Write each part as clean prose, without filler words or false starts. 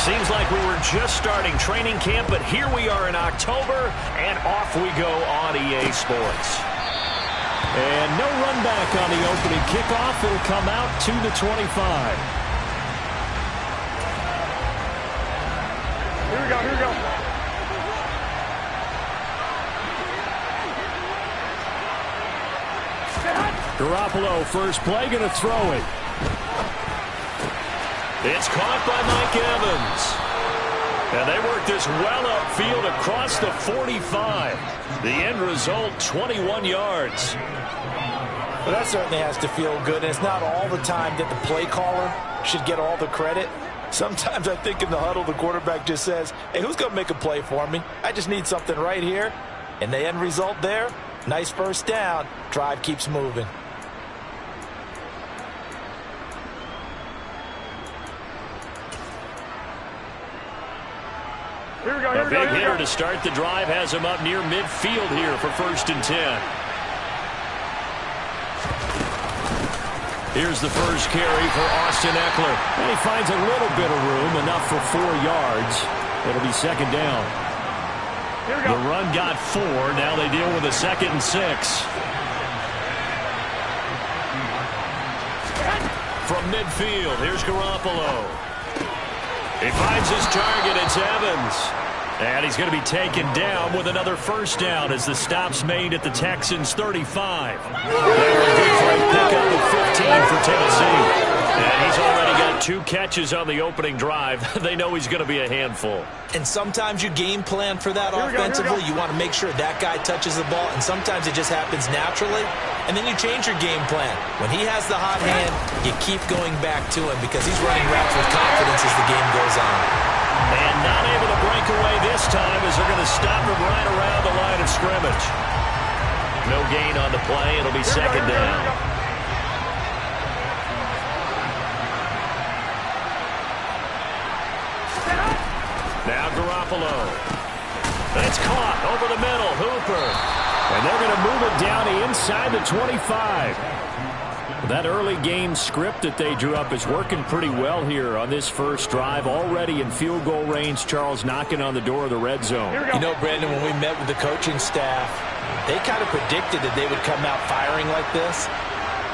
Seems like we were just starting training camp, but here we are in October, and off we go on EA Sports. And no run back on the opening kickoff. It'll come out to the 25. Here we go, here we go. Garoppolo, first play, going to throw it. It's caught by Mike Evans. And they work this well upfield across the 45. The end result, 21 yards. Well, that certainly has to feel good. And it's not all the time that the play caller should get all the credit. Sometimes I think in the huddle, the quarterback just says, hey, who's going to make a play for me? I just need something right here. And the end result there, nice first down. Drive keeps moving. A big hitter to start the drive has him up near midfield here for 1st and 10. Here's the first carry for Austin Eckler. And he finds a little bit of room, enough for 4 yards. It'll be 2nd down. The run got 4. Now they deal with a 2nd and 6. From midfield, here's Garoppolo. He finds his target. It's Evans. And he's going to be taken down with another first down as the stop's made at the Texans' 35. They were good for a pickup of 15 for Tennessee. And he's already got 2 catches on the opening drive. They know he's going to be a handful. And sometimes you game plan for that offensively. You want to make sure that guy touches the ball. And sometimes it just happens naturally. And then you change your game plan. When he has the hot hand, you keep going back to him because he's running routes with confidence as the game goes on. And not able to break away this time as they're going to stop him right around the line of scrimmage. No gain on the play. It'll be 2nd down. Now Garoppolo. It's caught over the middle. Hooper. And they're going to move it down inside the 25. That early game script that they drew up is working pretty well here on this first drive. Already in field goal range, Charles knocking on the door of the red zone. You know, Brandon, when we met with the coaching staff, they kind of predicted that they would come out firing like this.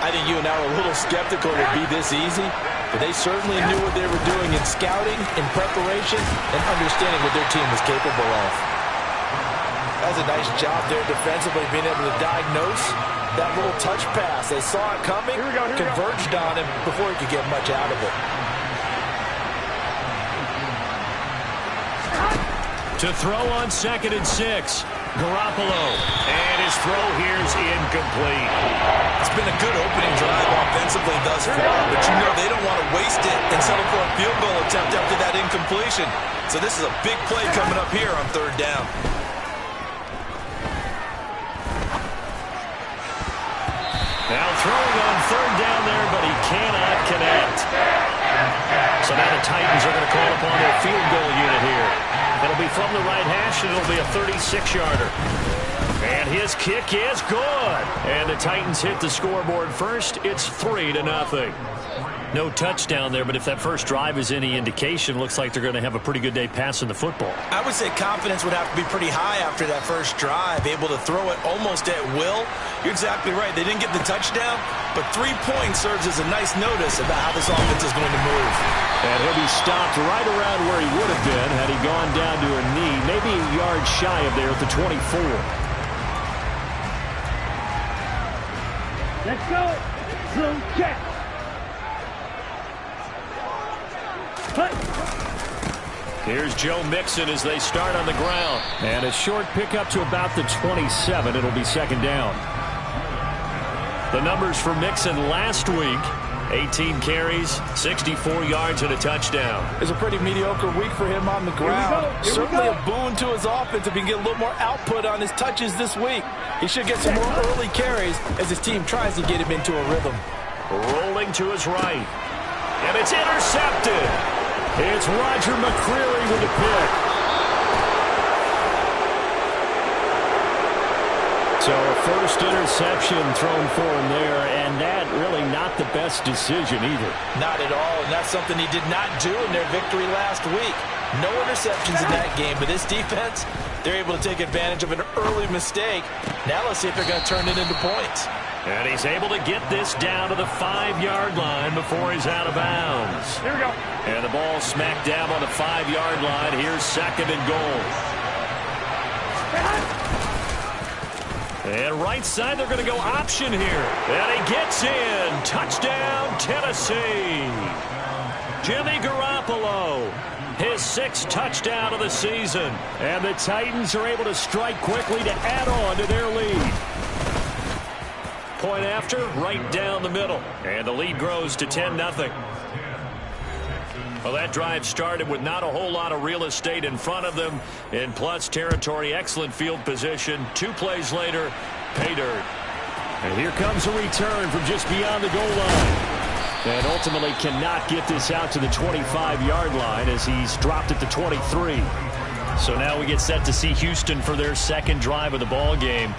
I think you and I were a little skeptical it would be this easy, but they certainly knew what they were doing in scouting, in preparation, and understanding what their team was capable of. That was a nice job there defensively, being able to diagnose that little touch pass. They saw it coming, converged on him before he could get much out of it. To throw on 2nd and 6. Garoppolo. And his throw here is incomplete. It's been a good opening drive offensively thus far, but you know they don't want to waste it and settle for a field goal attempt after that incompletion. So this is a big play coming up here on 3rd down. Now throwing on 3rd down there, but he cannot connect. So now the Titans are going to call upon their field goal unit here. It'll be from the right hash, and it'll be a 36-yarder. And his kick is good. And the Titans hit the scoreboard first. It's 3-0. No touchdown there, but if that first drive is any indication, looks like they're going to have a pretty good day passing the football. I would say confidence would have to be pretty high after that first drive, able to throw it almost at will. You're exactly right. They didn't get the touchdown, but 3 points serves as a nice notice about how this offense is going to move. And he'll be stopped right around where he would have been had he gone down to a knee, maybe a yard shy of there at the 24. Let's go. Zoom check. Here's Joe Mixon as they start on the ground. And a short pickup to about the 27. It'll be 2nd down. The numbers for Mixon last week, 18 carries, 64 yards, and a touchdown. It's a pretty mediocre week for him on the ground. Certainly a boon to his offense if he can get a little more output on his touches this week. He should get some more early carries as his team tries to get him into a rhythm. Rolling to his right. And it's intercepted. It's Roger McCreary with the pick. So a first interception thrown for him there, and that really not the best decision either. Not at all, and that's something he did not do in their victory last week. No interceptions in that game, but this defense, they're able to take advantage of an early mistake. Now let's see if they're going to turn it into points. And he's able to get this down to the 5-yard line before he's out of bounds. Here we go. And the ball smacked down on the 5-yard line. Here's 2nd and goal. And right side, they're going to go option here. And he gets in. Touchdown, Tennessee. Jimmy Garoppolo, his 6th touchdown of the season. And the Titans are able to strike quickly to add on to their lead. Point after, right down the middle. And the lead grows to 10-0. Well, that drive started with not a whole lot of real estate in front of them. In plus territory, excellent field position. 2 plays later, pay dirt. And here comes a return from just beyond the goal line. And ultimately cannot get this out to the 25-yard line as he's dropped at the 23. So now we get set to see Houston for their 2nd drive of the ball game.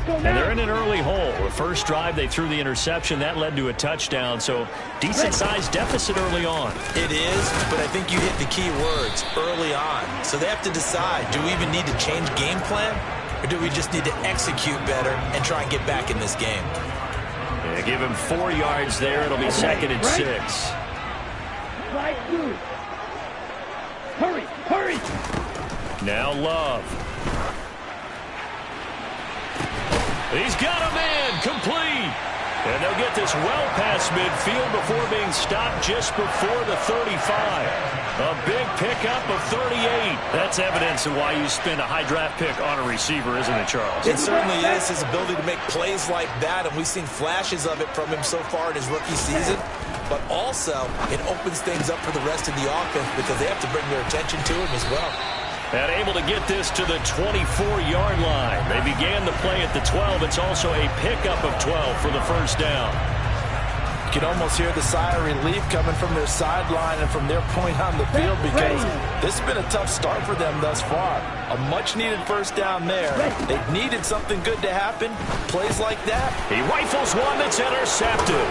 And they're in an early hole. The first drive, they threw the interception. That led to a touchdown. So decent-sized deficit early on. It is, but I think you hit the key words, early on. So they have to decide, do we even need to change game plan? Or do we just need to execute better and try and get back in this game? Yeah, give him 4 yards there. It'll be 2nd and 6. Right through. Hurry, hurry. Now Love. He's got a man, complete. And they'll get this well past midfield before being stopped just before the 35. A big pickup of 38. That's evidence of why you spend a high draft pick on a receiver, isn't it, Charles? It certainly is, his ability to make plays like that, and we've seen flashes of it from him so far in his rookie season. But also, it opens things up for the rest of the offense because they have to bring their attention to him as well. And able to get this to the 24-yard line. They began the play at the 12. It's also a pickup of 12 for the first down. You can almost hear the sigh of relief coming from their sideline and from their point on the field because this has been a tough start for them thus far. A much-needed first down there. They've needed something good to happen. Plays like that. He rifles one that's intercepted.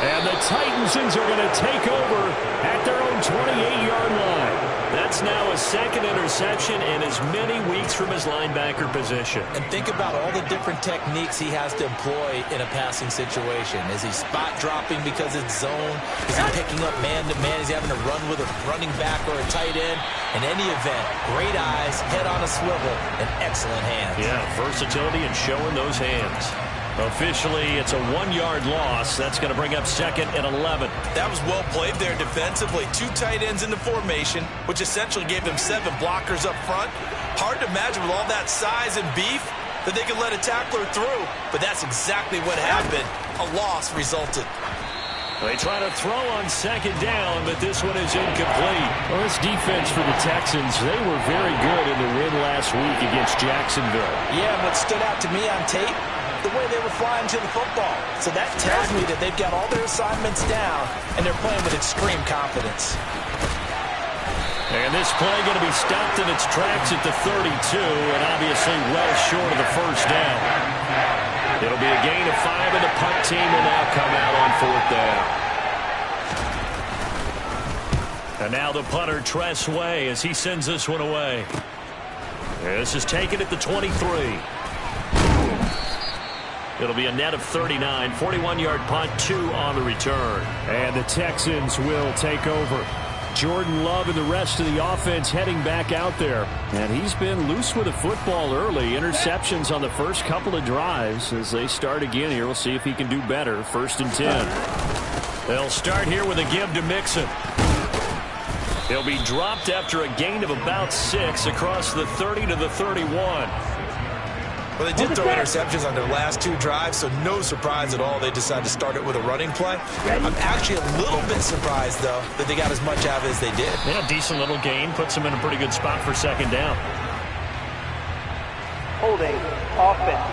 And the Titans are going to take over at their own 28-yard line. That's now a 2nd interception in as many weeks from his linebacker position. And think about all the different techniques he has to employ in a passing situation. Is he spot dropping because it's zone? Is he picking up man-to-man? Is he having to run with a running back or a tight end? In any event, great eyes, head on a swivel, and excellent hands. Yeah, versatility and showing those hands. Officially, it's a 1-yard loss. That's going to bring up 2nd and 11. That was well played there defensively. 2 tight ends in the formation, which essentially gave them 7 blockers up front. Hard to imagine with all that size and beef that they could let a tackler through, but that's exactly what happened. A loss resulted. They try to throw on 2nd down, but this one is incomplete. Well, this defense for the Texans, they were very good in the win last week against Jacksonville. Yeah, and what stood out to me on tape, the way they were flying to the football. So that tells me that they've got all their assignments down, and they're playing with extreme confidence. And this play going to be stopped in its tracks at the 32, and obviously well short of the first down. It'll be a gain of 5, and the punt team will now come out on 4th down. And now the punter, Tress Way, as he sends this one away. This is taken at the 23. It'll be a net of 39, 41-yard punt, 2 on the return. And the Texans will take over. Jordan Love and the rest of the offense heading back out there. And he's been loose with the football early. Interceptions on the first couple of drives. As they start again here, we'll see if he can do better. 1st and 10. They'll start here with a give to Mixon. He'll be dropped after a gain of about 6 across the 30 to the 31. Well, they did throw interceptions on their last 2 drives, so no surprise at all they decided to start it with a running play. I'm actually a little bit surprised, though, that they got as much out of it as they did. Yeah, decent little gain. Puts them in a pretty good spot for 2nd down. Holding offense.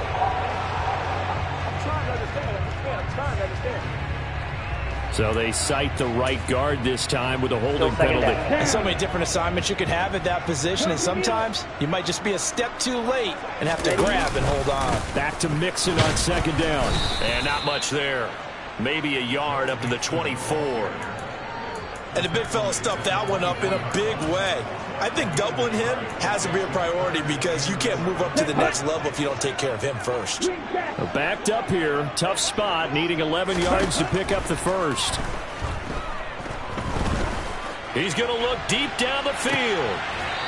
I'm trying to understand. So they cite the right guard this time with a holding penalty. And so many different assignments you could have at that position, and sometimes you might just be a step too late and have to grab and hold on. Back to Mixon on second down. And not much there. Maybe a yard up to the 24. And the big fella stuffed that one up in a big way. I think doubling him has to be a priority because you can't move up to the next level if you don't take care of him first. They're backed up here. Tough spot, needing 11 yards to pick up the first. He's going to look deep down the field.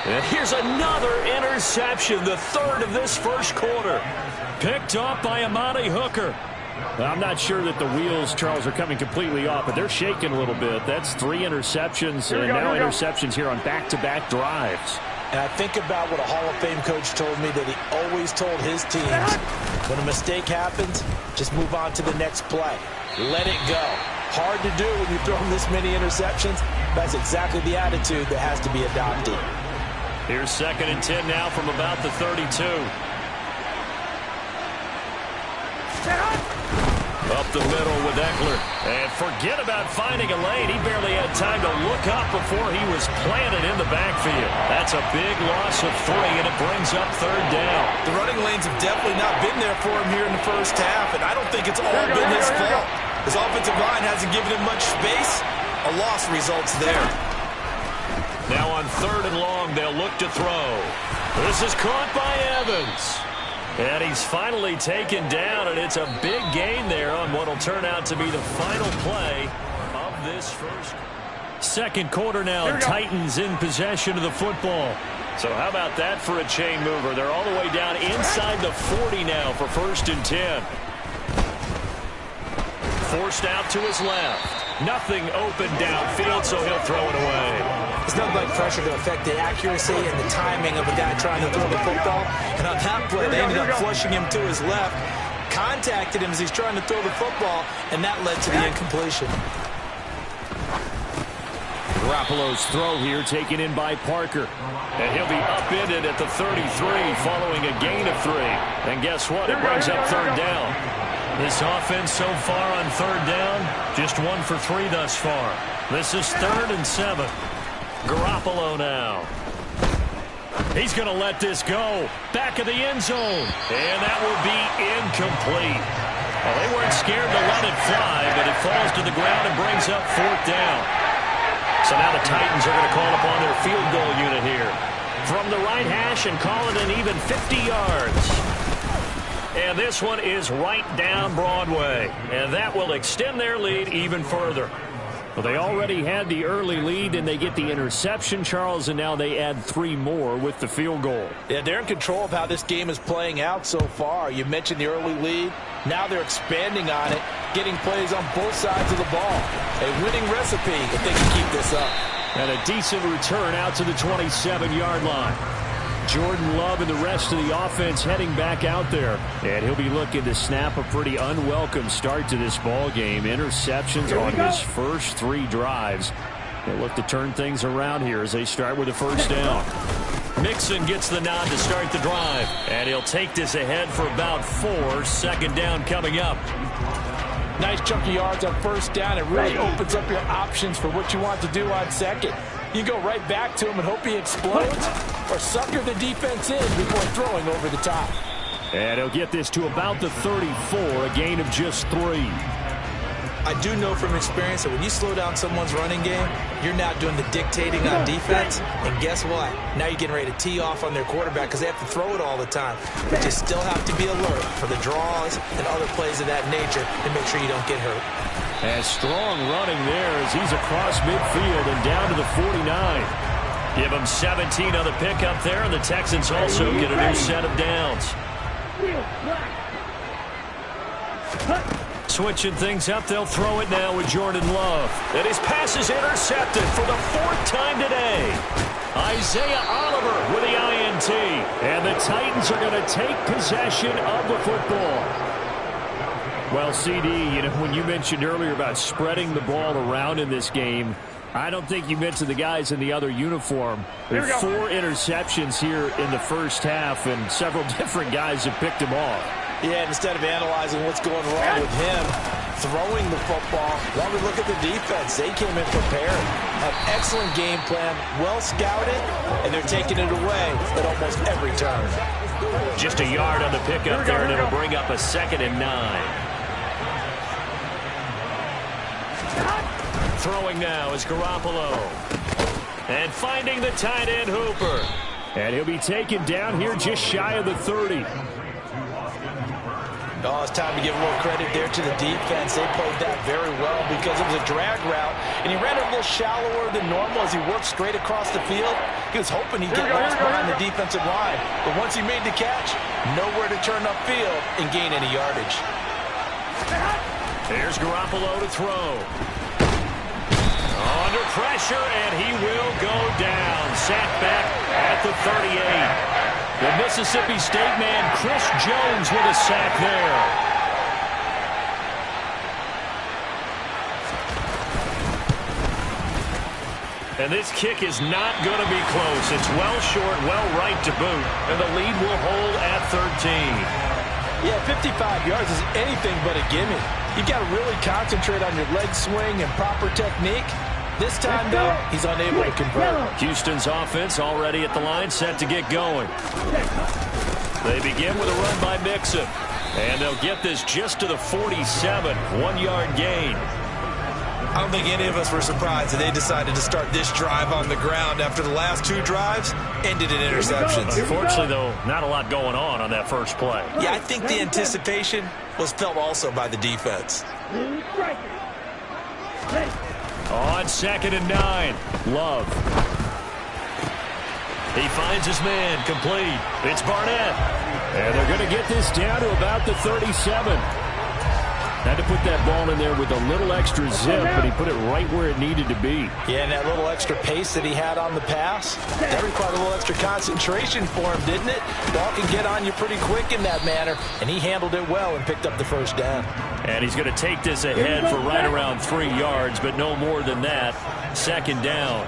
And here's another interception, the third of this first quarter. Picked off by Amani Hooker. I'm not sure that the wheels, Charles, are coming completely off, but they're shaking a little bit. That's 3 interceptions, and now interceptions here on back-to-back drives. And I think about what a Hall of Fame coach told me that he always told his teams, when a mistake happens, just move on to the next play. Let it go. Hard to do when you've thrown this many interceptions. That's exactly the attitude that has to be adopted. Here's 2nd and 10 now from about the 32. Up the middle with Eckler. And forget about finding a lane. He barely had time to look up before he was planted in the backfield. That's a big loss of 3, and it brings up 3rd down. The running lanes have definitely not been there for him here in the first half, and I don't think it's all been his fault. His offensive line hasn't given him much space. A loss results there. Now on 3rd and long, they'll look to throw. This is caught by Evans. And he's finally taken down, and it's a big gain there on what will turn out to be the final play of this first. 2nd quarter now, Titans in possession of the football. So how about that for a chain mover? They're all the way down inside the 40 now for 1st and 10. Forced out to his left. Nothing open downfield, so he'll throw it away. There's nothing like pressure to affect the accuracy and the timing of a guy trying to throw the football. And on that play, they ended up flushing him to his left, contacted him as he's trying to throw the football, and that led to the incompletion. Garoppolo's throw here taken in by Parker. And he'll be upended at the 33 following a gain of 3. And guess what? It brings up 3rd down. This offense so far on 3rd down, just 1 for 3 thus far. This is 3rd and 7. Garoppolo now. He's going to let this go. Back of the end zone. And that will be incomplete. Well, they weren't scared to let it fly, but it falls to the ground and brings up 4th down. So now the Titans are going to call upon their field goal unit here. From the right hash and call it an even 50 yards. And this one is right down Broadway. And that will extend their lead even further. Well, they already had the early lead, and they get the interception, Charles, and now they add 3 more with the field goal. Yeah, they're in control of how this game is playing out so far. You mentioned the early lead. Now they're expanding on it, getting plays on both sides of the ball. A winning recipe if they can keep this up. And a decent return out to the 27-yard line. Jordan Love and the rest of the offense heading back out there. And he'll be looking to snap a pretty unwelcome start to this ball game. Interceptions on his first 3 drives. They'll look to turn things around here as they start with a 1st down. Mixon gets the nod to start the drive. And he'll take this ahead for about 4. 2nd down coming up. Nice chunky yards on 1st down. It really opens up your options for what you want to do on 2nd. You go right back to him and hope he explodes, or sucker the defense in before throwing over the top. And he'll get this to about the 34, a gain of just 3. I do know from experience that when you slow down someone's running game, you're not doing the dictating on defense. And guess what? Now you're getting ready to tee off on their quarterback because they have to throw it all the time. But you still have to be alert for the draws and other plays of that nature to make sure you don't get hurt. And strong running there as he's across midfield and down to the 49. Give him 17 on the pickup there, and the Texans also get a new set of downs. Switching things up, they'll throw it now with Jordan Love. And his pass is intercepted for the 4th time today. Isaiah Oliver with the INT. And the Titans are going to take possession of the football. Well, CD, when you mentioned earlier about spreading the ball around in this game, I don't think you mentioned the guys in the other uniform. There's 4 interceptions here in the first half, and several different guys have picked him off. Yeah, instead of analyzing what's going wrong with him, throwing the football. While we look at the defense, they came in prepared. Have excellent game plan, well scouted, and they're taking it away at almost every turn. Just a yard on the pickup there, and it'll bring up a 2nd and 9. Throwing now is Garoppolo. And finding the tight end, Hooper. And he'll be taken down here just shy of the 30. Oh, it's time to give a little credit there to the defense. They played that very well because it was a drag route, and he ran it a little shallower than normal as he worked straight across the field. He was hoping he'd get lost behind the defensive line, but once he made the catch, nowhere to turn upfield and gain any yardage. There's Garoppolo to throw. Under pressure, and he will go down. Sacked back at the 38. The Mississippi State man, Chris Jones, with a sack there. And this kick is not going to be close. It's well short, well right to boot. And the lead will hold at 13. Yeah, 55 yards is anything but a gimme. You got to really concentrate on your leg swing and proper technique. This time, though, he's unable to convert. Houston's offense already at the line, set to get going. They begin with a run by Mixon. And they'll get this just to the 47. 1-yard gain. I don't think any of us were surprised that they decided to start this drive on the ground after the last 2 drives ended in interceptions. Unfortunately, though, not a lot going on that first play. Yeah, I think the anticipation was felt also by the defense. On 2nd and 9, Love. He finds his man, complete. It's Barnett. And they're going to get this down to about the 37. Had to put that ball in there with a little extra zip, but he put it right where it needed to be. Yeah, and that little extra pace that he had on the pass, that required a little extra concentration for him, didn't it? Ball can get on you pretty quick in that manner, and he handled it well and picked up the first down. And he's going to take this ahead for right around 3 yards, but no more than that. 2nd down.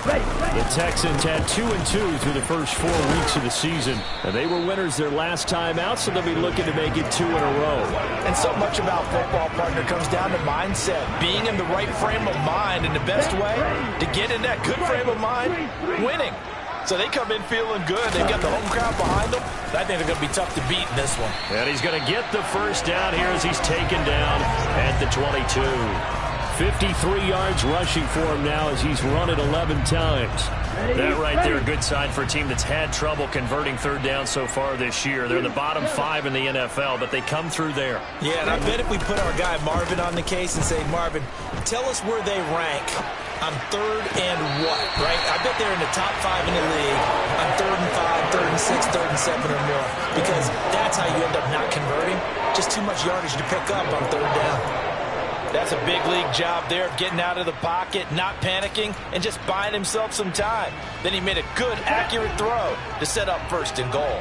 The Texans had 2-2 through the first 4 weeks of the season. And they were winners their last time out, so they'll be looking to make it 2 in a row. And so much about football, partner, comes down to mindset. Being in the right frame of mind, and the best way to get in that good frame of mind, winning. So they come in feeling good. They've got the home crowd behind them. I think they're going to be tough to beat in this one. And he's going to get the first down here as he's taken down at the 22. 53 yards rushing for him now as he's run it 11 times. That right there, a good sign for a team that's had trouble converting 3rd down so far this year. They're in the bottom 5 in the NFL, but they come through there. Yeah, and I bet if we put our guy Marvin on the case and say, Marvin, tell us where they rank on 3rd and what, right? I bet they're in the top 5 in the league on 3rd and 5, 3rd and 6, 3rd and 7 or more, because that's how you end up not converting. Just too much yardage to pick up on 3rd down. That's a big league job there, getting out of the pocket, not panicking, and just buying himself some time. Then he made a good, accurate throw to set up 1st and goal.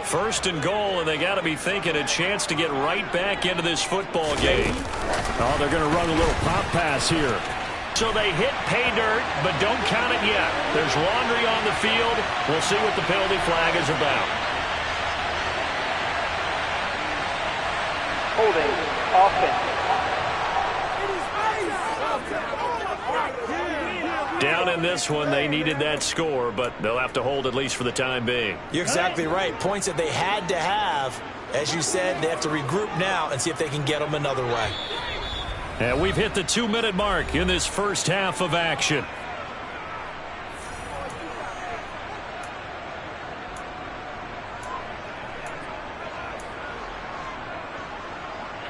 1st and goal, and they got to be thinking a chance to get right back into this football game. Oh, they're going to run a little pop pass here. So they hit pay dirt, but don't count it yet. There's laundry on the field. We'll see what the penalty flag is about. Holding offense. Down in this one, they needed that score, but they'll have to hold at least for the time being. You're exactly right. Points that they had to have. As you said, they have to regroup now and see if they can get them another way. And we've hit the 2-minute mark in this first half of action.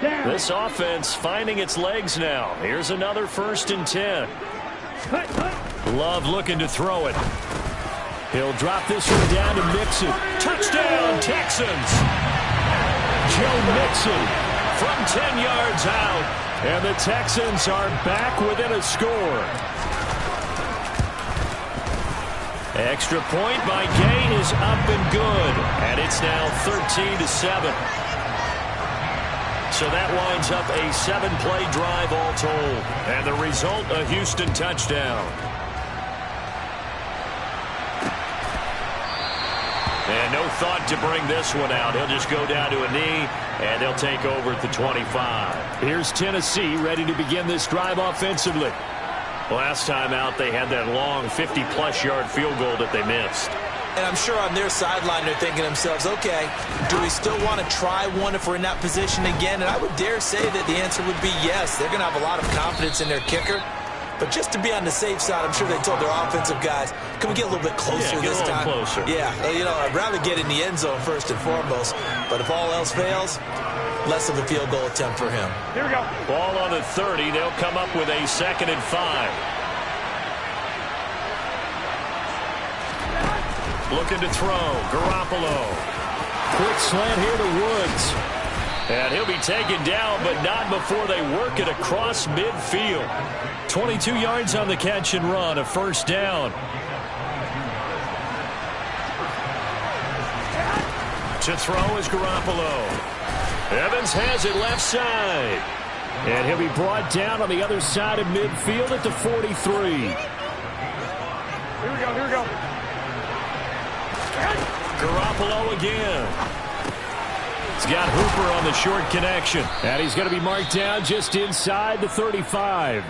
This offense finding its legs now. Here's another 1st and 10. Love looking to throw it. He'll drop this one down to Mixon. Touchdown, Texans! Joe Mixon from 10 yards out. And the Texans are back within a score. Extra point by Gay is up and good. And it's now 13-7. So that winds up a 7-play drive all told. And the result, a Houston touchdown. And no thought to bring this one out. He'll just go down to a knee, and they'll take over at the 25. Here's Tennessee ready to begin this drive offensively. Last time out, they had that long 50-plus yard field goal that they missed. And I'm sure on their sideline they're thinking to themselves, okay, do we still want to try one if we're in that position again? And I would dare say that the answer would be yes. They're going to have a lot of confidence in their kicker. But just to be on the safe side, I'm sure they told their offensive guys, can we get a little bit closer this time? Closer. Yeah, you know, I'd rather get in the end zone first and foremost. But if all else fails, less of a field goal attempt for him. Here we go. Ball on the 30. They'll come up with a 2nd and 5. Looking to throw. Garoppolo. Quick slant here to Woods. And he'll be taken down, but not before they work it across midfield. 22 yards on the catch and run, a first down. To throw is Garoppolo. Evans has it left side. And he'll be brought down on the other side of midfield at the 43. Here we go, here we go. Garoppolo again. He's got Hooper on the short connection. And he's going to be marked down just inside the 35.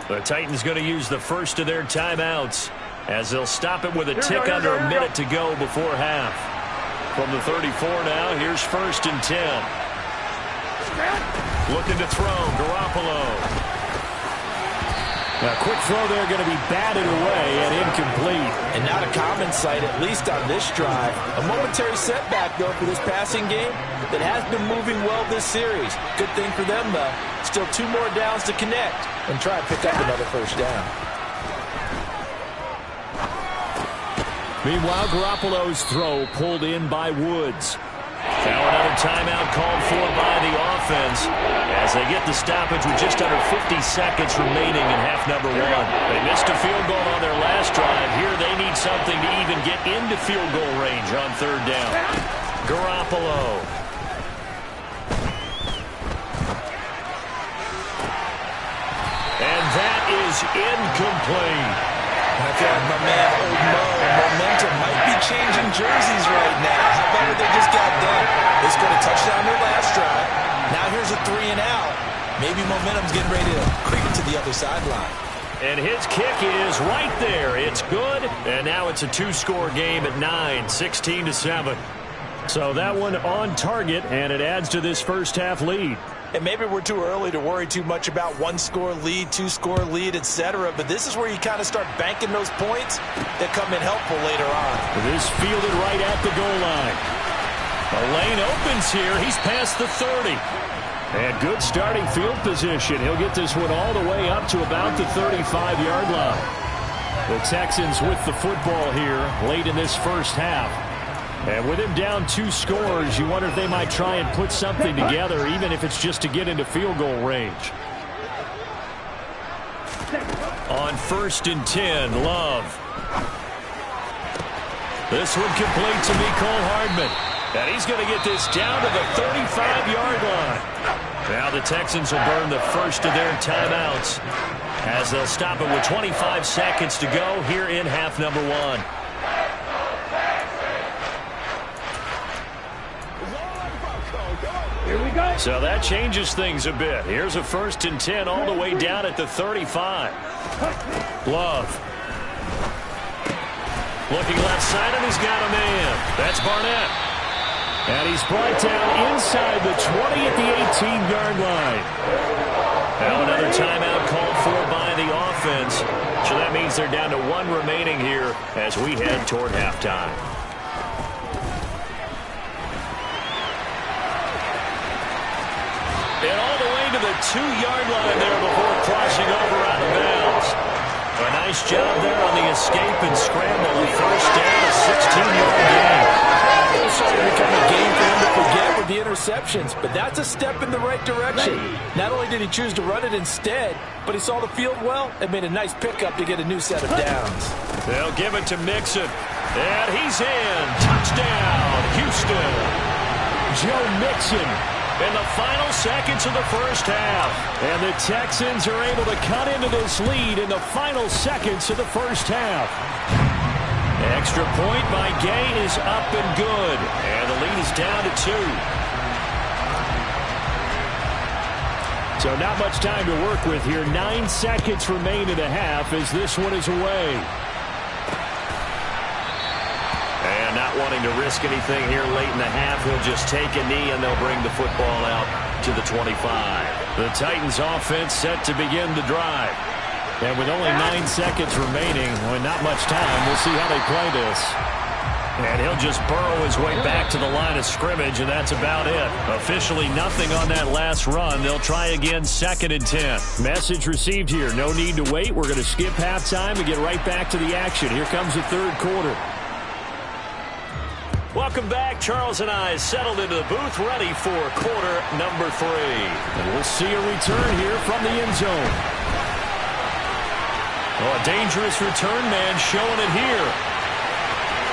The Titans going to use the first of their timeouts as they'll stop it with a tick under a minute to go before half. From the 34 now, here's 1st and 10. Looking to throw, Garoppolo. A quick throw there going to be batted away and incomplete. And not a common sight, at least on this drive. A momentary setback, though, for this passing game that has been moving well this series. Good thing for them, though. Still 2 more downs to connect and try and pick up another first down. Meanwhile, Garoppolo's throw pulled in by Woods. Now another timeout called for by the offense as they get the stoppage with just under 50 seconds remaining in half number 1. They missed a field goal on their last drive. Here they need something to even get into field goal range on 3rd down. Garoppolo. And that is incomplete. I feel like my man, Old Mo, momentum might be changing jerseys right now. How about what they just got done? They scored a touchdown their last drive. Now here's a 3 and out. Maybe momentum's getting ready to creep to the other sideline. And his kick is right there. It's good. And now it's a 2-score game at 9, 16-7. So that one on target, and it adds to this first half lead. And maybe we're too early to worry too much about 1-score lead, 2-score lead, etc. But this is where you kind of start banking those points that come in helpful later on. This fielded right at the goal line. A lane opens here. He's past the 30. And good starting field position. He'll get this one all the way up to about the 35-yard line. The Texans with the football here late in this first half. And with him down 2 scores, you wonder if they might try and put something together, even if it's just to get into field goal range. On 1st and 10, Love. This one complete to Mecole Hardman. And he's going to get this down to the 35-yard line. Now the Texans will burn the first of their timeouts as they'll stop it with 25 seconds to go here in half number 1. Here we go. So that changes things a bit. Here's a 1st and 10 all the way down at the 35. Love. Looking left side, and he's got a man. That's Barnett. And he's brought down inside the 20 at the 18-yard line. Now another timeout called for by the offense. So that means they're down to 1 remaining here as we head toward halftime. And all the way to the 2-yard line there before crossing over out of bounds. A nice job there on the escape and scramble. First down, a 16-yard gain. It was starting to become a game for him to forget with the interceptions, but that's a step in the right direction. Not only did he choose to run it instead, but he saw the field well and made a nice pickup to get a new set of downs. They'll give it to Mixon. And he's in. Touchdown, Houston. Joe Mixon. In the final seconds of the first half. And the Texans are able to cut into this lead in the final seconds of the first half. Extra point by Gay is up and good. And the lead is down to 2. So not much time to work with here. 9 seconds remain in the half as this one is away. And not wanting to risk anything here late in the half, he'll just take a knee and they'll bring the football out to the 25. The Titans offense set to begin the drive. And with only 9 seconds remaining, with not much time, we'll see how they play this. And he'll just burrow his way back to the line of scrimmage, and that's about it. Officially nothing on that last run. They'll try again 2nd and 10. Message received here. No need to wait. We're going to skip halftime and get right back to the action. Here comes the third quarter. Welcome back. Charles and I settled into the booth, ready for quarter number 3. And we'll see a return here from the end zone. Oh, a dangerous return man showing it here.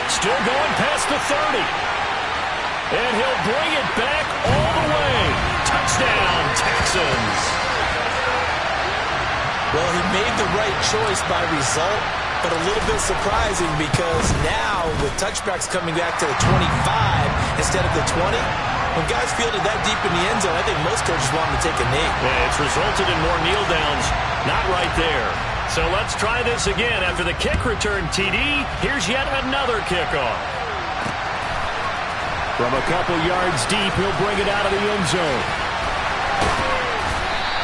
Still going past the 30. And he'll bring it back all the way. Touchdown, Texans. Well, he made the right choice by result, but a little bit surprising because now with touchbacks coming back to the 25 instead of the 20, when guys fielded that deep in the end zone, I think most coaches want them to take a knee. Yeah, it's resulted in more kneel downs. Not right there. So let's try this again. After the kick return TD, here's yet another kickoff. From a couple yards deep, he'll bring it out of the end zone.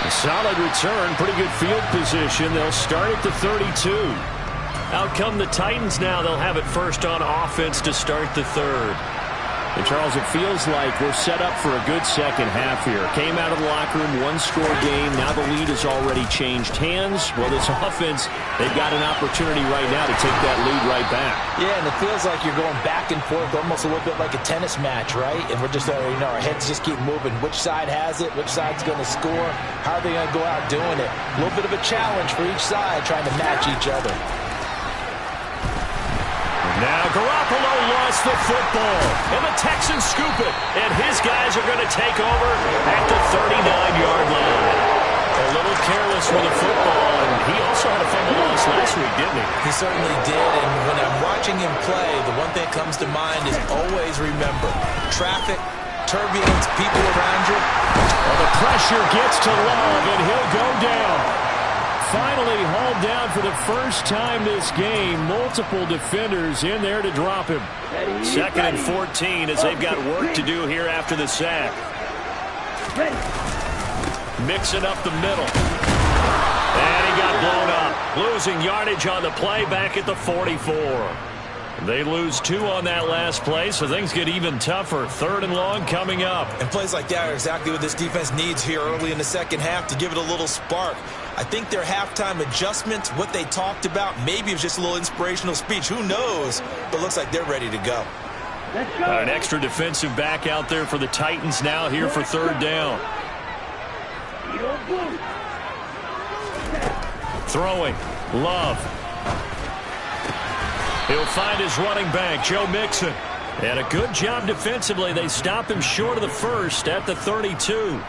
A solid return, pretty good field position. They'll start at the 32. Out come the Titans now. They'll have it first on offense to start the third. And Charles, it feels like we're set up for a good second half here. Came out of the locker room, 1-score game. Now the lead has already changed hands. Well, this offense, they've got an opportunity right now to take that lead right back. Yeah, and it feels like you're going back and forth, almost a little bit like a tennis match, right? And we're just, our heads just keep moving. Which side has it? Which side's going to score? How are they going to go out doing it? A little bit of a challenge for each side, trying to match each other. Now Garoppolo lost the football, and the Texans scoop it, and his guys are going to take over at the 39-yard line. A little careless with the football, and he also had a fumble loss last week, didn't he? He certainly did, and when I'm watching him play, the one thing that comes to mind is always remember, traffic, turbulence, people around you. Well, the pressure gets to Love, and he'll go down. Finally hauled down for the first time this game. Multiple defenders in there to drop him. 2nd and 14 as they've got work to do here after the sack. Mixing up the middle. And he got blown up. Losing yardage on the play back at the 44. They lose 2 on that last play, so things get even tougher. 3rd and long coming up. And plays like that are exactly what this defense needs here early in the second half to give it a little spark. I think their halftime adjustments, what they talked about, maybe it was just a little inspirational speech. Who knows? But looks like they're ready to go. An extra defensive back out there for the Titans now here for 3rd down. Throwing. Love. He'll find his running back, Joe Mixon. And a good job defensively. They stop him short of the first at the 32.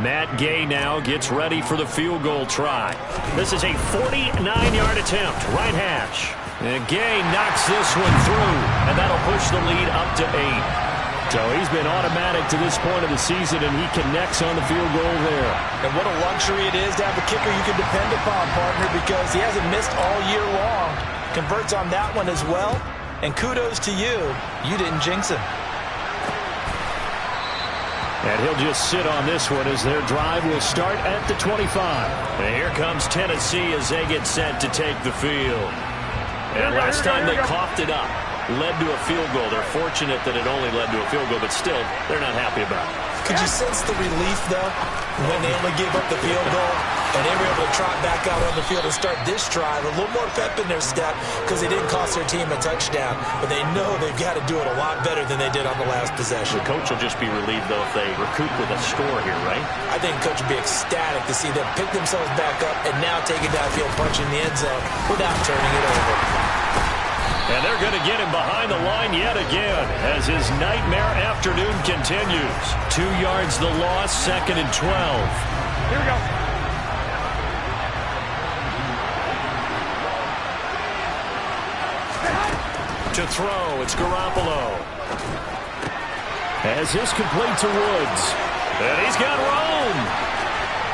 Matt Gay now gets ready for the field goal try. This is a 49-yard attempt, right hash. And Gay knocks this one through, and that'll push the lead up to 8. So he's been automatic to this point of the season, and he connects on the field goal there. And what a luxury it is to have a kicker you can depend upon, partner, because he hasn't missed all year long. Converts on that one as well. And kudos to you. You didn't jinx him. And he'll just sit on this one as their drive will start at the 25. And here comes Tennessee as they get set to take the field. And last time they coughed it up, led to a field goal. They're fortunate that it only led to a field goal, but still, they're not happy about it. Could you sense the relief, though, when they only gave up the field goal and they were able to trot back out on the field and start this drive? A little more pep in their step because they didn't cost their team a touchdown, but they know they've got to do it a lot better than they did on the last possession. The coach will just be relieved, though, if they recoup with a score here, right? I think the coach would be ecstatic to see them pick themselves back up and now take it downfield, punch in the end zone without turning it over. And they're going to get him behind the line yet again as his nightmare afternoon continues. 2 yards the loss, 2nd and 12. Here we go. To throw, it's Garoppolo. As this complete to Woods. And he's got Rome.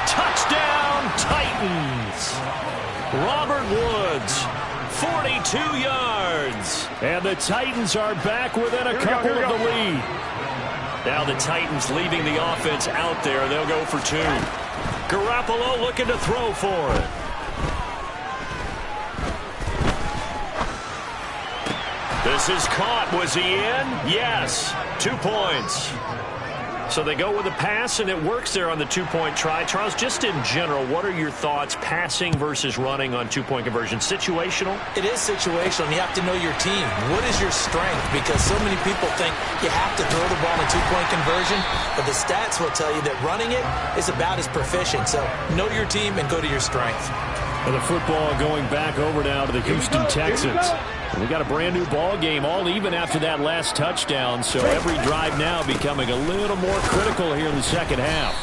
Touchdown, Titans. Robert Woods, 42 yards. And the Titans are back within a couple of the lead. Now the Titans leaving the offense out there. They'll go for 2. Garoppolo looking to throw for it. This is caught. Was he in? Yes. 2 points. So they go with a pass, and it works there on the 2-point try. Charles, just in general, what are your thoughts passing versus running on 2-point conversion? Situational? It is situational, and you have to know your team. What is your strength? Because so many people think you have to throw the ball in a 2-point conversion, but the stats will tell you that running it is about as proficient. So know your team and go to your strength. And the football going back over now to the Houston Texans. We got a brand new ball game, all even after that last touchdown. So every drive now becoming a little more critical here in the second half.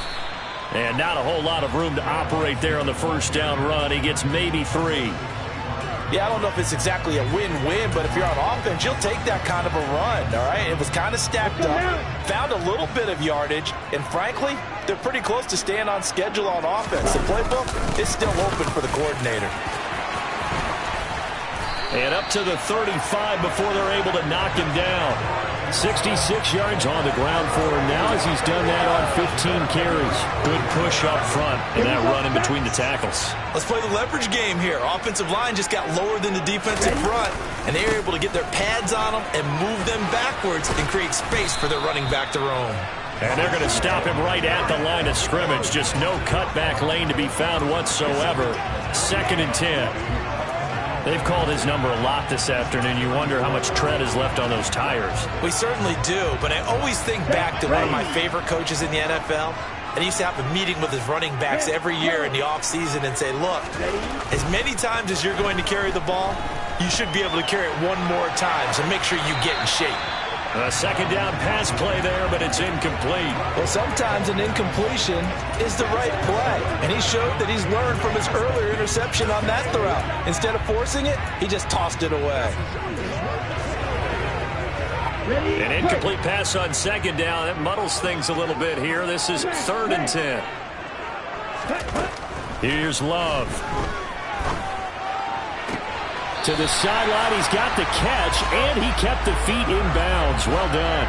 And not a whole lot of room to operate there on the first down run. He gets maybe 3. Yeah, I don't know if it's exactly a win-win, but if you're on offense, you'll take that kind of a run, all right? It was kind of stacked up, found a little bit of yardage, and frankly, they're pretty close to staying on schedule on offense. The playbook is still open for the coordinator. And up to the 35 before they're able to knock him down. 66 yards on the ground for him now as he's done that on 15 carries. Good push up front and that run in between the tackles. Let's play the leverage game here. Offensive line just got lower than the defensive front, and they were able to get their pads on them and move them backwards and create space for their running back to roam. And they're going to stop him right at the line of scrimmage. Just no cutback lane to be found whatsoever. 2nd and 10. They've called his number a lot this afternoon. You wonder how much tread is left on those tires. We certainly do, but I always think back to one of my favorite coaches in the NFL. And he used to have a meeting with his running backs every year in the offseason and say, look, as many times as you're going to carry the ball, you should be able to carry it one more time, so make sure you get in shape. A 2nd down pass play there, but it's incomplete. Well, sometimes an incompletion is the right play, and he showed that he's learned from his earlier interception on that throw. Instead of forcing it, he just tossed it away. An incomplete pass on 2nd down. That muddles things a little bit here. This is 3rd and 10. Here's Love. To the sideline, he's got the catch, and he kept the feet in bounds. Well done.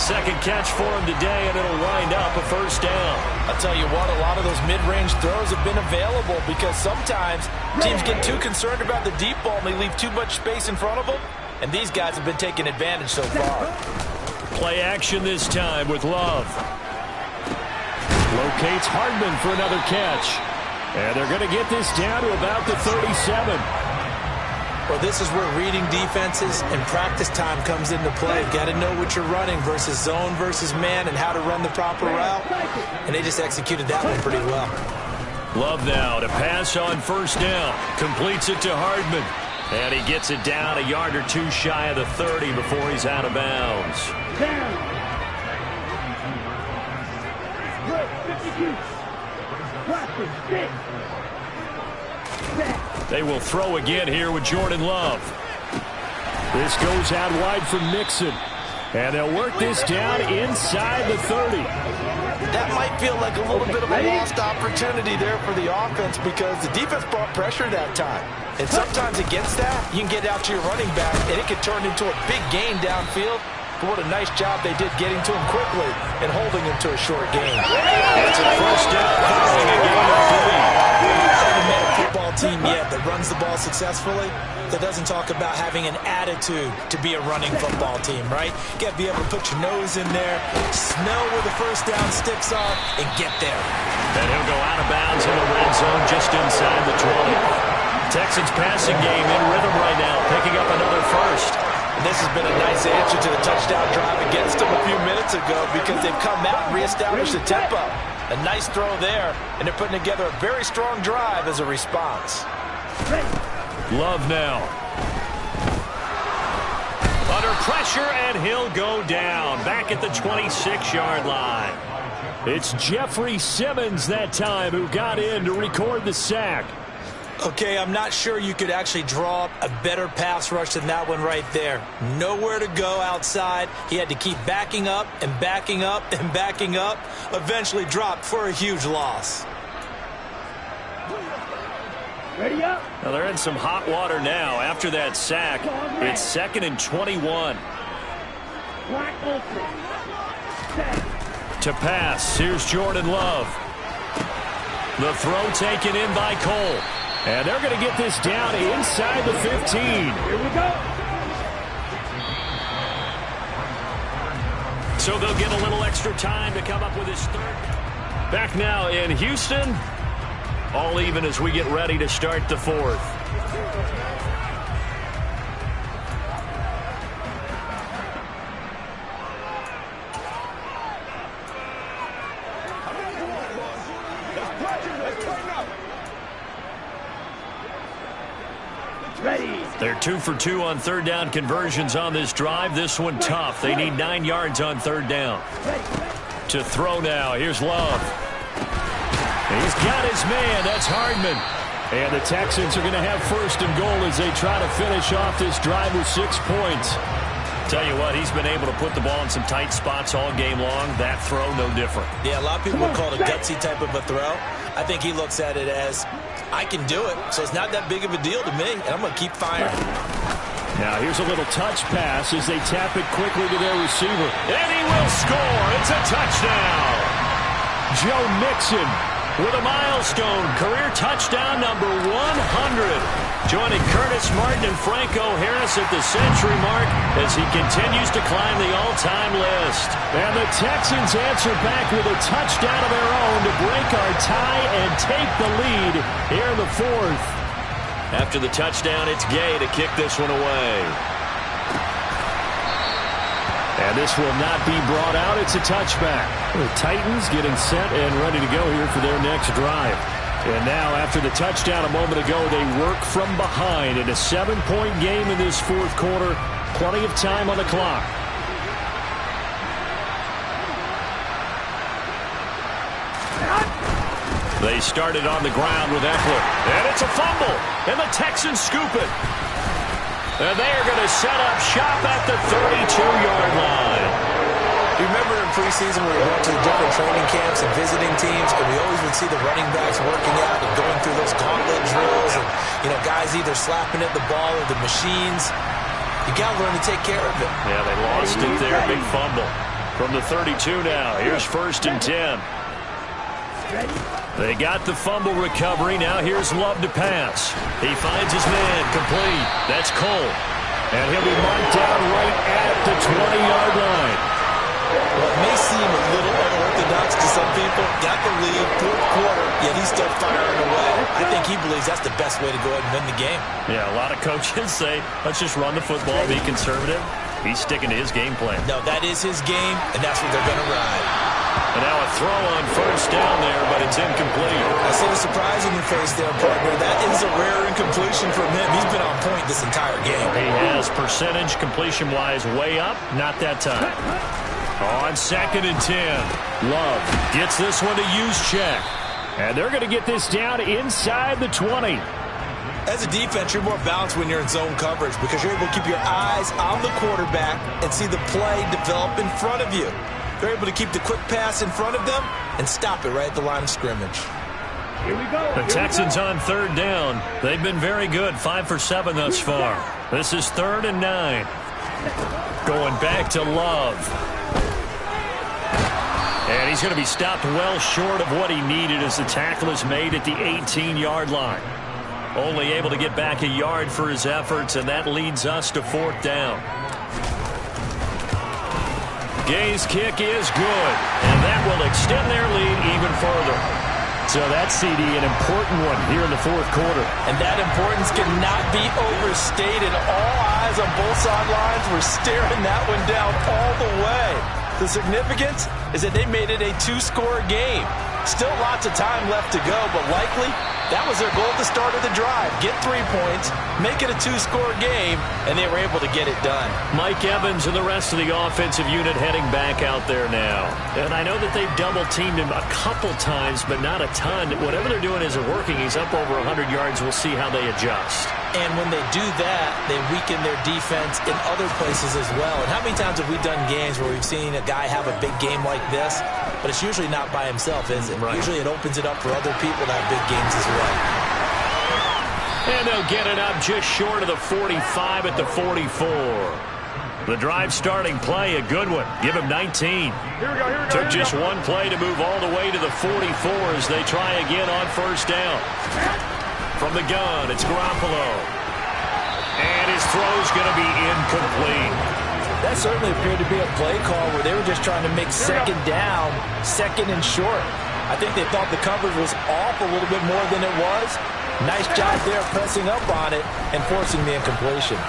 2nd catch for him today, and it'll wind up a 1st down. I'll tell you what, a lot of those mid-range throws have been available because sometimes teams get too concerned about the deep ball and they leave too much space in front of them, and these guys have been taking advantage so far. Play action this time with Love. Locates Hardman for another catch. And they're going to get this down to about the 37. Well, this is where reading defenses and practice time comes into play. You've got to know what you're running versus zone versus man and how to run the proper route. And they just executed that one pretty well. Love now to pass on 1st down. Completes it to Hardman. And he gets it down a yard or 2 shy of the 30 before he's out of bounds. They will throw again here with Jordan Love. This goes out wide from Nixon. And they'll work this down inside the 30. That might feel like a little bit of a lost opportunity there for the offense because the defense brought pressure that time. And sometimes against that, you can get out to your running back, and it can turn into a big gain downfield. But what a nice job they did getting to him quickly and holding him to a short gain. It's a 1st down following a gain of 3. I haven't met a football team yet that runs the ball successfully that doesn't talk about having an attitude to be a running football team, right? You got to be able to put your nose in there, smell where the 1st down sticks are, and get there. And he'll go out of bounds in the red zone just inside the 20. Texans passing game in rhythm right now, picking up another 1st. And this has been a nice answer to the touchdown drive against them a few minutes ago because they've come out and reestablished the tempo. A nice throw there, and they're putting together a very strong drive as a response. Love now. Under pressure, and he'll go down. Back at the 26-yard line. It's Jeffrey Simmons that time who got in to record the sack. Okay, I'm not sure you could actually draw up a better pass rush than that one right there. Nowhere to go outside. He had to keep backing up and backing up and backing up. Eventually dropped for a huge loss. Ready up. Well, they're in some hot water now. After that sack, it's 2nd and 21. To pass, here's Jordan Love. The throw taken in by Cole. And they're going to get this down inside the 15. Here we go. So they'll get a little extra time to come up with his third. Back now in Houston. All even as we get ready to start the fourth. They're 2 for 2 on third down conversions on this drive. This one tough. They need 9 yards on third down. To throw now. Here's Love. He's got his man. That's Hardman. And the Texans are going to have 1st and goal as they try to finish off this drive with 6 points. Tell you what, he's been able to put the ball in some tight spots all game long. That throw, no different. Yeah, a lot of people would call it a gutsy type of a throw. I think he looks at it as, I can do it, so it's not that big of a deal to me, and I'm going to keep firing. Now here's a little touch pass as they tap it quickly to their receiver. And he will score. It's a touchdown. Joe Mixon with a milestone career touchdown number 100. Joining Curtis Martin and Franco Harris at the century mark as he continues to climb the all-time list. And the Texans answer back with a touchdown of their own to break our tie and take the lead here in the fourth. After the touchdown, it's Gay to kick this one away. And this will not be brought out. It's a touchback. The Titans getting set and ready to go here for their next drive. And now, after the touchdown a moment ago, they work from behind in a 7-point game in this fourth quarter. Plenty of time on the clock. They started on the ground with Eckler. And it's a fumble. And the Texans scoop it. And they are going to set up shop at the 32-yard line. You remember in preseason when we went to the different training camps and visiting teams, and we always would see the running backs working out and going through those gauntlet drills, and guys either slapping at the ball or the machines. You got to learn to take care of it. Yeah, they lost it there. Big fumble. From the 32 now. Here's 1st and 10. They got the fumble recovery. Now here's Love to pass. He finds his man complete. That's Cole. And he'll be marked down right at the 20-yard line. Well, it may seem a little unorthodox to some people. Got the lead, fourth quarter, yet he's still firing away. I think he believes that's the best way to go ahead and win the game. Yeah, a lot of coaches say, let's just run the football, be conservative. He's sticking to his game plan. No, that is his game, and that's what they're going to ride. And now a throw on 1st down there, but it's incomplete. I see the surprise in your face there, partner. That is a rare incompletion from him. He's been on point this entire game. He has percentage completion-wise way up. Not that time. On 2nd and 10. Love gets this one to use check. And they're going to get this down inside the 20. As a defense, you're more balanced when you're in zone coverage because you're able to keep your eyes on the quarterback and see the play develop in front of you. They're able to keep the quick pass in front of them and stop it right at the line of scrimmage. Here we go. The Texans on 3rd down. They've been very good, 5 for 7 thus far. This is 3rd and 9. Going back to Love. And he's going to be stopped well short of what he needed as the tackle is made at the 18-yard line. Only able to get back a yard for his efforts, and that leads us to 4th down. Gay's kick is good, and that will extend their lead even further. So that CD, an important one here in the fourth quarter. And that importance cannot be overstated. All eyes on both sidelines were staring that one down all the way. The significance is that they made it a 2-score game. Still lots of time left to go, but likely That was their goal at the start of the drive. Get 3 points, make it a 2-score game, and they were able to get it done. Mike Evans and the rest of the offensive unit heading back out there now. And I know that they've double-teamed him a couple times, but not a ton. Whatever they're doing isn't working. He's up over 100 yards. We'll see how they adjust. And when they do that, they weaken their defense in other places as well. And how many times have we done games where we've seen a guy have a big game like this, but it's usually not by himself, is it? Right. Usually it opens it up for other people to have big games as well. And they'll get it up just short of the 45 at the 44. The drive starting play, a good one. Give him 19. Took just one play to move all the way to the 44 as they try again on first down. From the gun, it's Garoppolo. And his throw's going to be incomplete. That certainly appeared to be a play call where they were just trying to make second down, second and short. I think they thought the coverage was off a little bit more than it was. Nice job there pressing up on it and forcing the incompletion.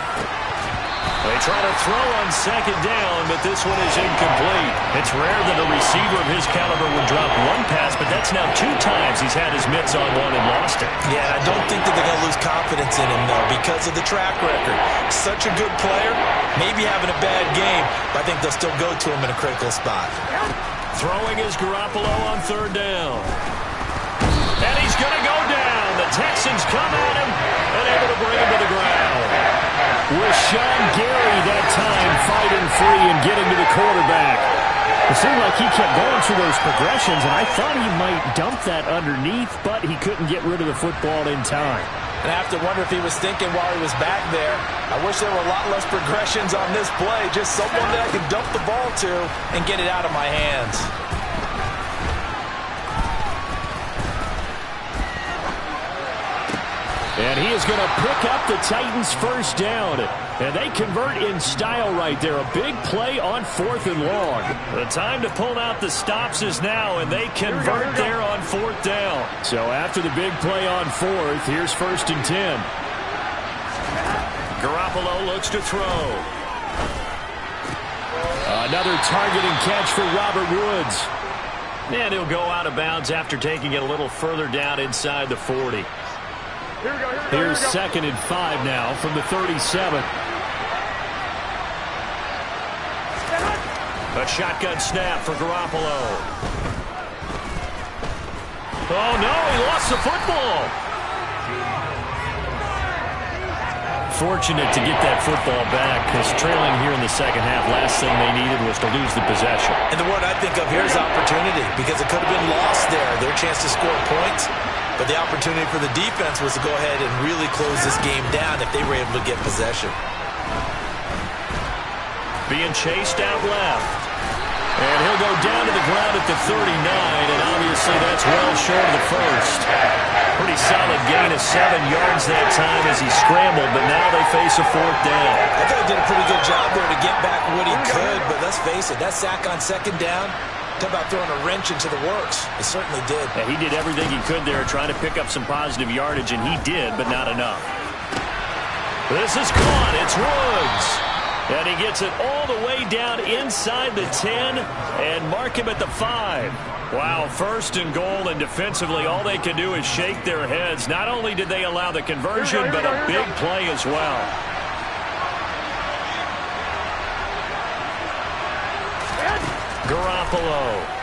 They try to throw on second down, but this one is incomplete. It's rare that a receiver of his caliber would drop one pass, but that's now 2 times he's had his mitts on one and lost it. Yeah, and I don't think that they're going to lose confidence in him, though, because of the track record. Such a good player, maybe having a bad game, but I think they'll still go to him in a critical spot. Throwing is Garoppolo on third down. And he's going to go down. The Texans come at him and able to bring him to the ground. Rashawn Gary that time fighting free and getting to the quarterback. It seemed like he kept going through those progressions, and I thought he might dump that underneath, but he couldn't get rid of the football in time. And I have to wonder if he was thinking while he was back there, I wish there were a lot less progressions on this play, just someone that I can dump the ball to and get it out of my hands. And he is going to pick up the Titans' first down. And they convert in style right there. A big play on 4th and long. The time to pull out the stops is now, and they convert there on 4th down. So after the big play on 4th, here's 1st and 10. Garoppolo looks to throw. Another target and catch for Robert Woods. And he'll go out of bounds after taking it a little further down inside the 40. Here's 2nd and 5 now from the 37. A shotgun snap for Garoppolo. Oh, no, he lost the football. Fortunate to get that football back because trailing here in the second half, last thing they needed was to lose the possession. And the word I think of here is opportunity because it could have been lost there, their chance to score points. But the opportunity for the defense was to go ahead and really close this game down if they were able to get possession. Being chased out left. And he'll go down to the ground at the 39, and obviously that's well short of the first. Pretty solid gain of 7 yards that time as he scrambled, but now they face a 4th down. I thought he did a pretty good job there to get back what he could, but let's face it, that sack on second down, talk about throwing a wrench into the works. It certainly did. Yeah, he did everything he could there trying to pick up some positive yardage, and he did, but not enough. This is caught. It's Woods. And he gets it all the way down inside the 10 and mark him at the 5. Wow, 1st and goal, and defensively all they can do is shake their heads. Not only did they allow the conversion, but a big play as well. Garoppolo.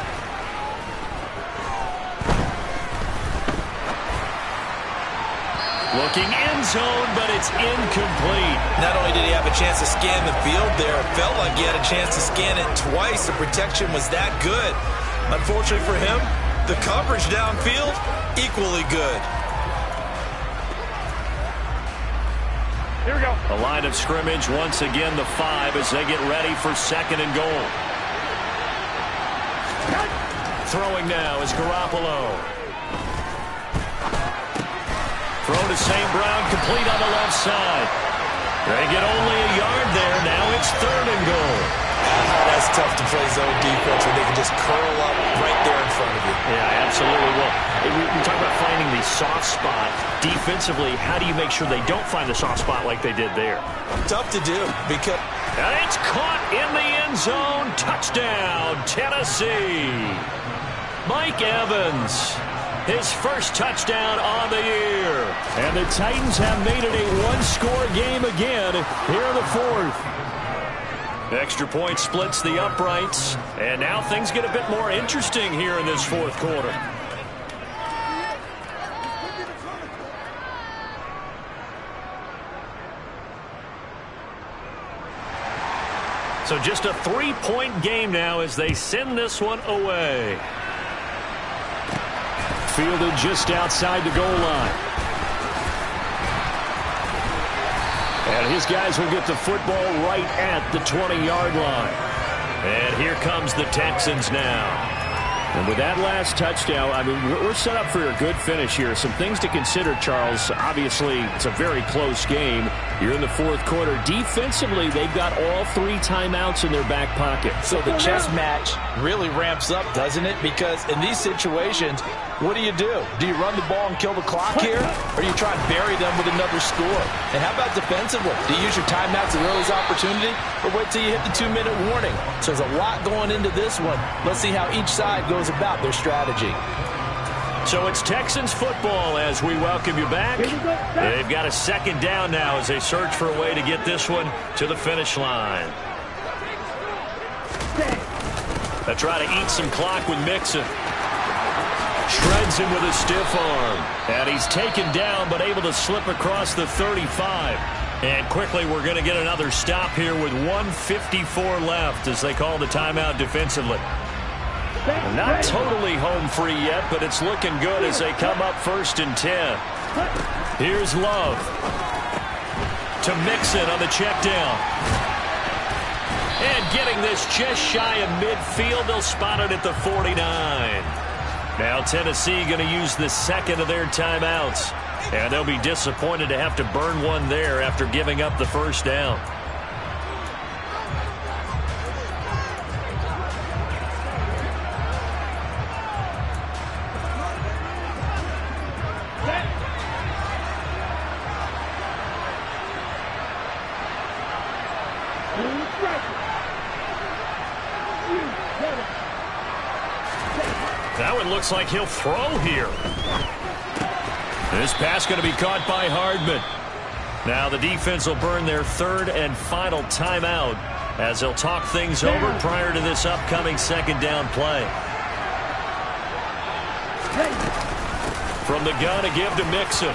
Looking end zone, but it's incomplete. Not only did he have a chance to scan the field there, it felt like he had a chance to scan it twice. The protection was that good. Unfortunately for him, the coverage downfield, equally good. Here we go. A line of scrimmage, once again the 5 as they get ready for 2nd and goal. Throwing now is Garoppolo. Throw to St. Brown, complete on the left side. They get only a yard there. Now it's 3rd and goal. That's tough to play zone defense when they can just curl up right there in front of you. Yeah, absolutely. Well, we talk about finding the soft spot. Defensively, how do you make sure they don't find the soft spot like they did there? Tough to do because... And it's caught in the end zone. Touchdown, Tennessee. Mike Evans. his first touchdown on the year. And the Titans have made it a one-score game again here in the fourth. Extra point splits the uprights, and now things get a bit more interesting here in this fourth quarter. So just a 3-point game now as they send this one away. Fielded just outside the goal line. And his guys will get the football right at the 20-yard line. And here comes the Texans now. And with that last touchdown, I mean, we're set up for a good finish here. Some things to consider, Charles. Obviously, it's a very close game. You're in the fourth quarter. Defensively, they've got all 3 timeouts in their back pocket. So the chess match really ramps up, doesn't it? Because in these situations, what do? Do you run the ball and kill the clock here? Or do you try and bury them with another score? And how about defensively? Do you use your timeouts at early's opportunity? Or wait till you hit the 2-minute warning? So there's a lot going into this one. Let's see how each side goes about their strategy. So it's Texans football as we welcome you back. They've got a second down now as they search for a way to get this one to the finish line. They try to eat some clock with Mixon. Shreds him with a stiff arm. And he's taken down but able to slip across the 35. And quickly we're going to get another stop here with 1:54 left as they call the timeout defensively. Not totally home free yet, but it's looking good as they come up 1st and 10. Here's Love to Mixon on the check down. And getting this just shy of midfield, they'll spot it at the 49. Now Tennessee going to use the second of their timeouts. And they'll be disappointed to have to burn one there after giving up the first down. That one looks like he'll throw here. This pass going to be caught by Hardman. Now the defense will burn their 3rd and final timeout as they'll talk things over prior to this upcoming second down play. From the gun to give to Mixon.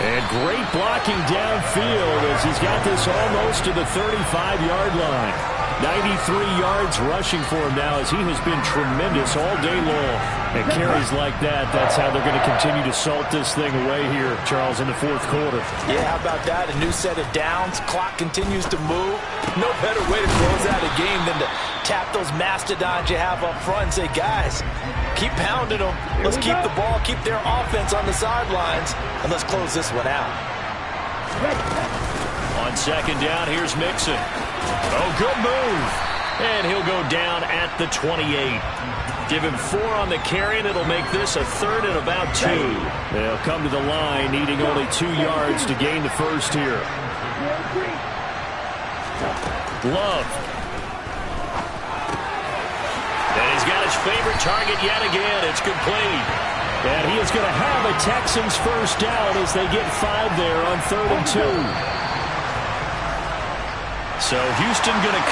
And great blocking downfield as he's got this almost to the 35-yard line. 93 yards rushing for him now as he has been tremendous all day long. And carries like that, that's how they're going to continue to salt this thing away here, Charles, in the fourth quarter. Yeah, how about that? A new set of downs. Clock continues to move. No better way to close out a game than to tap those mastodons you have up front and say, guys, keep pounding them. Let's keep the ball, keep their offense on the sidelines, and let's close this one out. On second down, here's Mixon. Oh, good move. And he'll go down at the 28. Give him 4 on the carry, and it'll make this a 3rd and about 2. They'll come to the line, needing only 2 yards to gain the first here. Love. And he's got his favorite target yet again. It's complete. And he is going to have a Texans first down as they get 5 there on 3rd and 2. So Houston going to